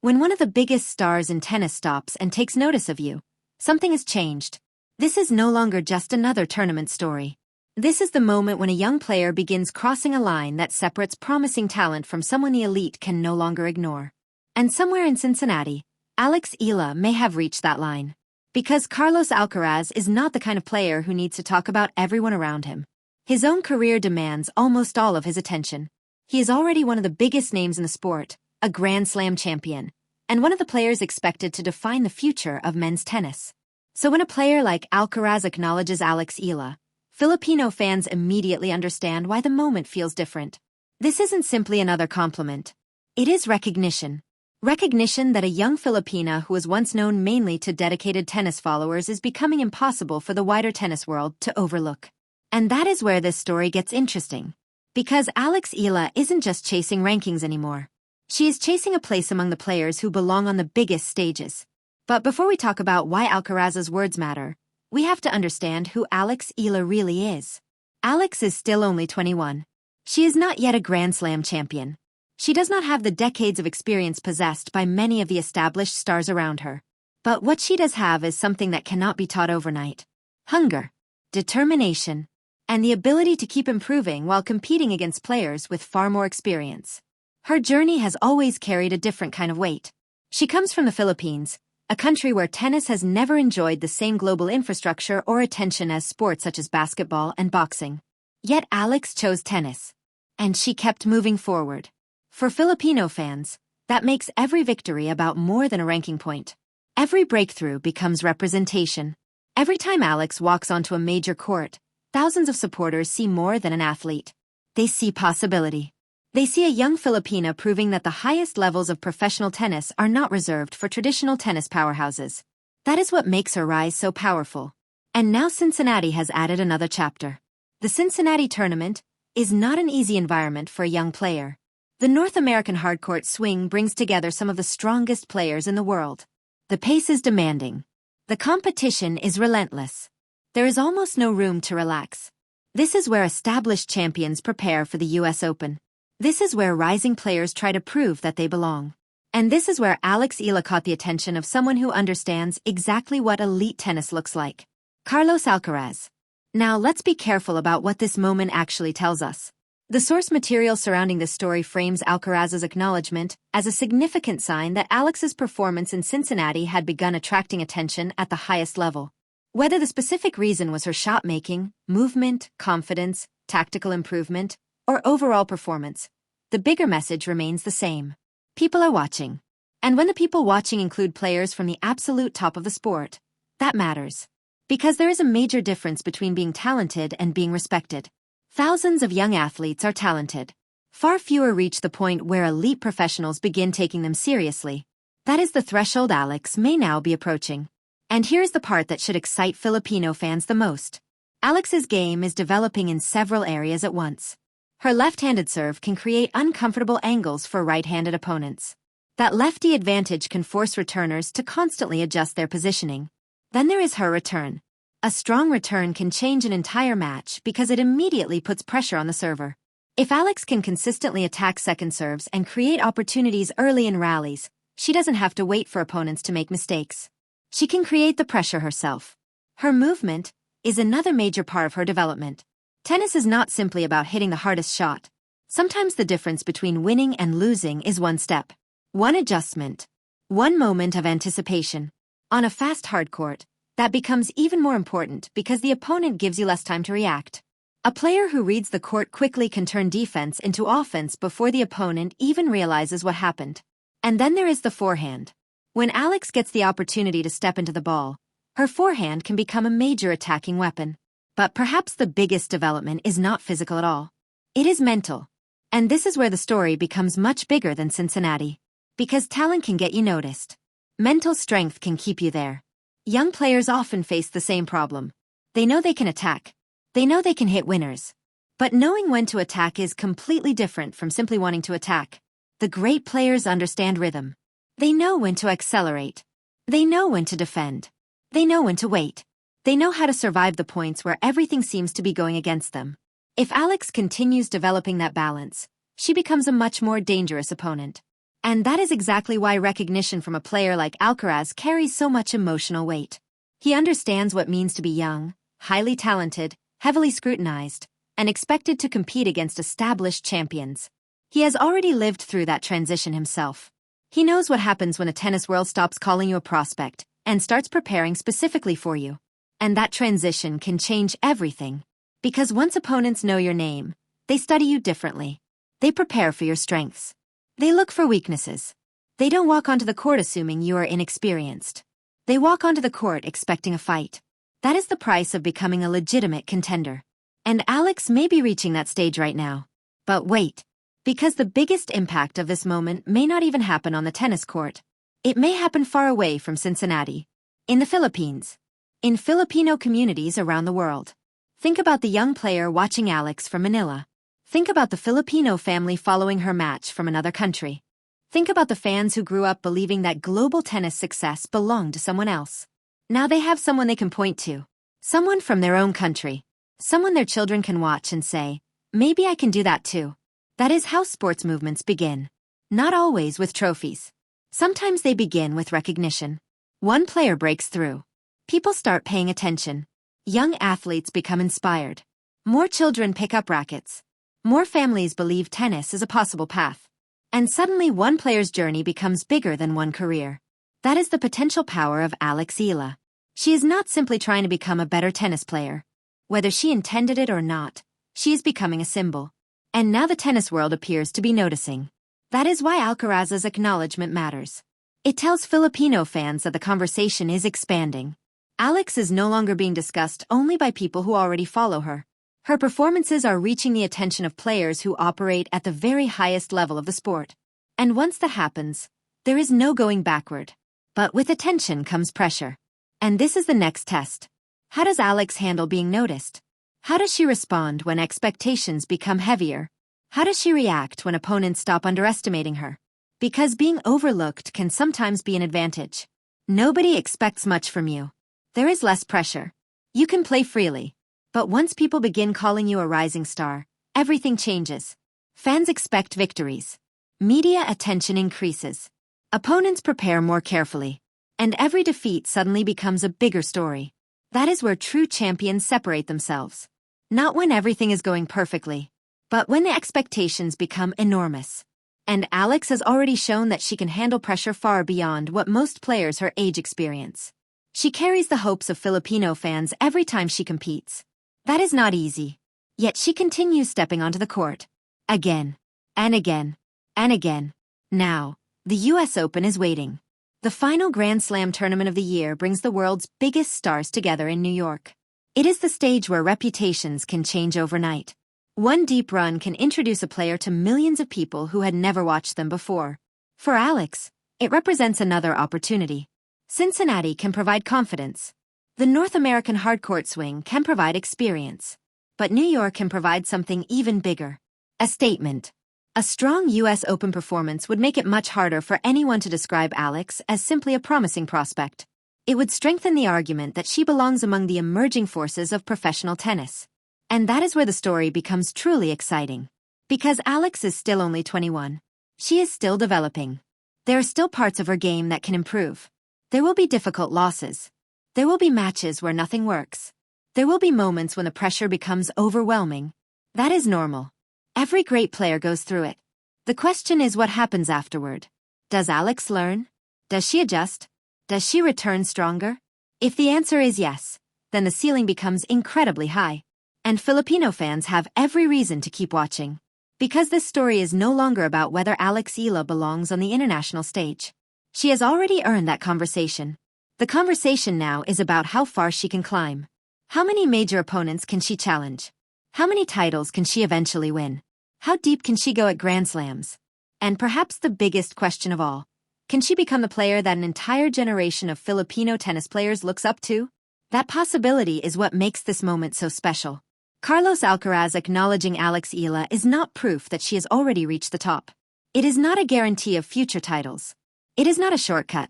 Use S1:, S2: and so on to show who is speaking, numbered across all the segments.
S1: When one of the biggest stars in tennis stops and takes notice of you, something has changed. This is no longer just another tournament story. This is the moment when a young player begins crossing a line that separates promising talent from someone the elite can no longer ignore. And somewhere in Cincinnati, Alex Eala may have reached that line. Because Carlos Alcaraz is not the kind of player who needs to talk about everyone around him. His own career demands almost all of his attention. He is already one of the biggest names in the sport, a Grand Slam champion, and one of the players expected to define the future of men's tennis. So when a player like Alcaraz acknowledges Alex Eala, Filipino fans immediately understand why the moment feels different. This isn't simply another compliment. It is recognition. Recognition that a young Filipina who was once known mainly to dedicated tennis followers is becoming impossible for the wider tennis world to overlook. And that is where this story gets interesting. Because Alex Eala isn't just chasing rankings anymore. She is chasing a place among the players who belong on the biggest stages. But before we talk about why Alcaraz's words matter, we have to understand who Alex Eala really is. Alex is still only 21. She is not yet a Grand Slam champion. She does not have the decades of experience possessed by many of the established stars around her. But what she does have is something that cannot be taught overnight. Hunger, determination, and the ability to keep improving while competing against players with far more experience. Her journey has always carried a different kind of weight. She comes from the Philippines, a country where tennis has never enjoyed the same global infrastructure or attention as sports such as basketball and boxing. Yet Alex chose tennis. And she kept moving forward. For Filipino fans, that makes every victory about more than a ranking point. Every breakthrough becomes representation. Every time Alex walks onto a major court, thousands of supporters see more than an athlete. They see possibility. They see a young Filipina proving that the highest levels of professional tennis are not reserved for traditional tennis powerhouses. That is what makes her rise so powerful. And now Cincinnati has added another chapter. The Cincinnati tournament is not an easy environment for a young player. The North American hardcourt swing brings together some of the strongest players in the world. The pace is demanding. The competition is relentless. There is almost no room to relax. This is where established champions prepare for the US Open. This is where rising players try to prove that they belong. And this is where Alex Eala caught the attention of someone who understands exactly what elite tennis looks like. Carlos Alcaraz. Now let's be careful about what this moment actually tells us. The source material surrounding this story frames Alcaraz's acknowledgement as a significant sign that Alex's performance in Cincinnati had begun attracting attention at the highest level. Whether the specific reason was her shot-making, movement, confidence, tactical improvement, or overall performance, the bigger message remains the same. People are watching. And when the people watching include players from the absolute top of the sport, that matters. Because there is a major difference between being talented and being respected. Thousands of young athletes are talented. Far fewer reach the point where elite professionals begin taking them seriously. That is the threshold Alex may now be approaching. And here's the part that should excite Filipino fans the most. Alex's game is developing in several areas at once. Her left-handed serve can create uncomfortable angles for right-handed opponents. That lefty advantage can force returners to constantly adjust their positioning. Then there is her return. A strong return can change an entire match because it immediately puts pressure on the server. If Alex can consistently attack second serves and create opportunities early in rallies, she doesn't have to wait for opponents to make mistakes. She can create the pressure herself. Her movement is another major part of her development. Tennis is not simply about hitting the hardest shot. Sometimes the difference between winning and losing is one step, one adjustment, one moment of anticipation. On a fast hard court, that becomes even more important because the opponent gives you less time to react. A player who reads the court quickly can turn defense into offense before the opponent even realizes what happened. And then there is the forehand. When Alex gets the opportunity to step into the ball, her forehand can become a major attacking weapon. But perhaps the biggest development is not physical at all. It is mental. And this is where the story becomes much bigger than Cincinnati. Because talent can get you noticed. Mental strength can keep you there. Young players often face the same problem. They know they can attack. They know they can hit winners. But knowing when to attack is completely different from simply wanting to attack. The great players understand rhythm. They know when to accelerate. They know when to defend. They know when to wait. They know how to survive the points where everything seems to be going against them. If Alex continues developing that balance, she becomes a much more dangerous opponent. And that is exactly why recognition from a player like Alcaraz carries so much emotional weight. He understands what it means to be young, highly talented, heavily scrutinized, and expected to compete against established champions. He has already lived through that transition himself. He knows what happens when a tennis world stops calling you a prospect and starts preparing specifically for you. And that transition can change everything. Because once opponents know your name, they study you differently. They prepare for your strengths. They look for weaknesses. They don't walk onto the court assuming you are inexperienced. They walk onto the court expecting a fight. That is the price of becoming a legitimate contender. And Alex may be reaching that stage right now. But wait. Because the biggest impact of this moment may not even happen on the tennis court. It may happen far away from Cincinnati. In the Philippines. In Filipino communities around the world. Think about the young player watching Alex from Manila. Think about the Filipino family following her match from another country. Think about the fans who grew up believing that global tennis success belonged to someone else. Now they have someone they can point to. Someone from their own country. Someone their children can watch and say, maybe I can do that too. That is how sports movements begin. Not always with trophies. Sometimes they begin with recognition. One player breaks through. People start paying attention. Young athletes become inspired. More children pick up rackets. More families believe tennis is a possible path. And suddenly one player's journey becomes bigger than one career. That is the potential power of Alex Eala. She is not simply trying to become a better tennis player. Whether she intended it or not, she is becoming a symbol. And now the tennis world appears to be noticing. That is why Alcaraz's acknowledgement matters. It tells Filipino fans that the conversation is expanding. Alex is no longer being discussed only by people who already follow her. Her performances are reaching the attention of players who operate at the very highest level of the sport. And once that happens, there is no going backward. But with attention comes pressure. And this is the next test. How does Alex handle being noticed? How does she respond when expectations become heavier? How does she react when opponents stop underestimating her? Because being overlooked can sometimes be an advantage. Nobody expects much from you. There is less pressure. You can play freely. But once people begin calling you a rising star, everything changes. Fans expect victories. Media attention increases. Opponents prepare more carefully. And every defeat suddenly becomes a bigger story. That is where true champions separate themselves. Not when everything is going perfectly, but when the expectations become enormous. And Alex has already shown that she can handle pressure far beyond what most players her age experience. She carries the hopes of Filipino fans every time she competes. That is not easy. Yet she continues stepping onto the court. Again. And again. And again. Now, the US Open is waiting. The final Grand Slam tournament of the year brings the world's biggest stars together in New York. It is the stage where reputations can change overnight. One deep run can introduce a player to millions of people who had never watched them before. For Alex, it represents another opportunity. Cincinnati can provide confidence. The North American hardcourt swing can provide experience. But New York can provide something even bigger. A statement. A strong US Open performance would make it much harder for anyone to describe Alex as simply a promising prospect. It would strengthen the argument that she belongs among the emerging forces of professional tennis. And that is where the story becomes truly exciting. Because Alex is still only 21. She is still developing. There are still parts of her game that can improve. There will be difficult losses. There will be matches where nothing works. There will be moments when the pressure becomes overwhelming. That is normal. Every great player goes through it. The question is what happens afterward. Does Alex learn? Does she adjust? Does she return stronger? If the answer is yes, then the ceiling becomes incredibly high. And Filipino fans have every reason to keep watching. Because this story is no longer about whether Alex Eala belongs on the international stage. She has already earned that conversation. The conversation now is about how far she can climb. How many major opponents can she challenge? How many titles can she eventually win? How deep can she go at Grand Slams? And perhaps the biggest question of all, can she become the player that an entire generation of Filipino tennis players looks up to? That possibility is what makes this moment so special. Carlos Alcaraz acknowledging Alex Eala is not proof that she has already reached the top. It is not a guarantee of future titles. It is not a shortcut.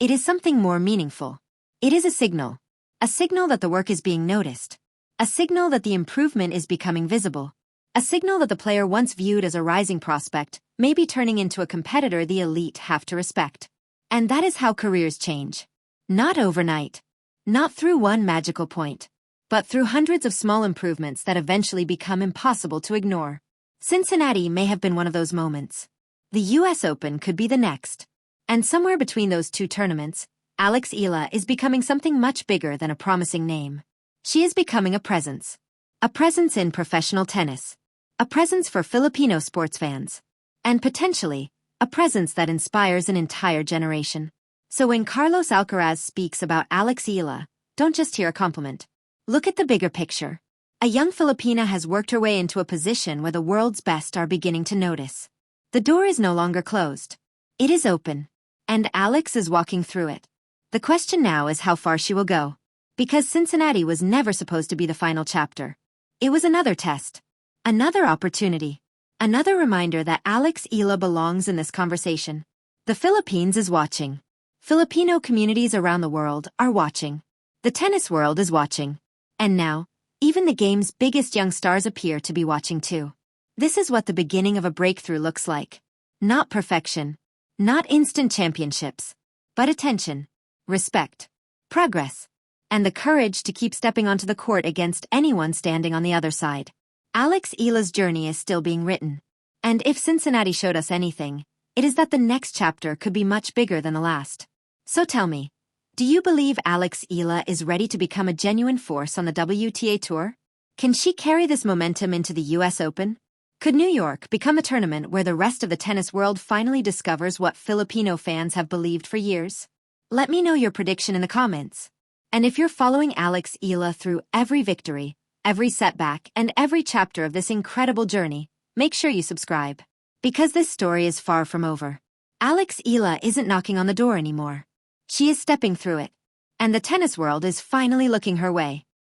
S1: It is something more meaningful. It is a signal. A signal that the work is being noticed. A signal that the improvement is becoming visible. A signal that the player once viewed as a rising prospect may be turning into a competitor the elite have to respect. And that is how careers change. Not overnight. Not through one magical point. But through hundreds of small improvements that eventually become impossible to ignore. Cincinnati may have been one of those moments. The US Open could be the next. And somewhere between those two tournaments, Alex Eala is becoming something much bigger than a promising name. She is becoming a presence. A presence in professional tennis. A presence for Filipino sports fans. And potentially, a presence that inspires an entire generation. So when Carlos Alcaraz speaks about Alex Eala, don't just hear a compliment. Look at the bigger picture. A young Filipina has worked her way into a position where the world's best are beginning to notice. The door is no longer closed. It is open. And Alex is walking through it. The question now is how far she will go. Because Cincinnati was never supposed to be the final chapter. It was another test. Another opportunity. Another reminder that Alex Eala belongs in this conversation. The Philippines is watching. Filipino communities around the world are watching. The tennis world is watching. And now, even the game's biggest young stars appear to be watching too. This is what the beginning of a breakthrough looks like. Not perfection. Not instant championships. But attention. Respect. Progress. And the courage to keep stepping onto the court against anyone standing on the other side. Alex Eala's journey is still being written. And if Cincinnati showed us anything, it is that the next chapter could be much bigger than the last. So tell me, do you believe Alex Eala is ready to become a genuine force on the WTA Tour? Can she carry this momentum into the US Open? Could New York become the tournament where the rest of the tennis world finally discovers what Filipino fans have believed for years? Let me know your prediction in the comments. And if you're following Alex Eala through every victory, every setback, and every chapter of this incredible journey, make sure you subscribe. Because this story is far from over. Alex Eala isn't knocking on the door anymore. She is stepping through it. And the tennis world is finally looking her way.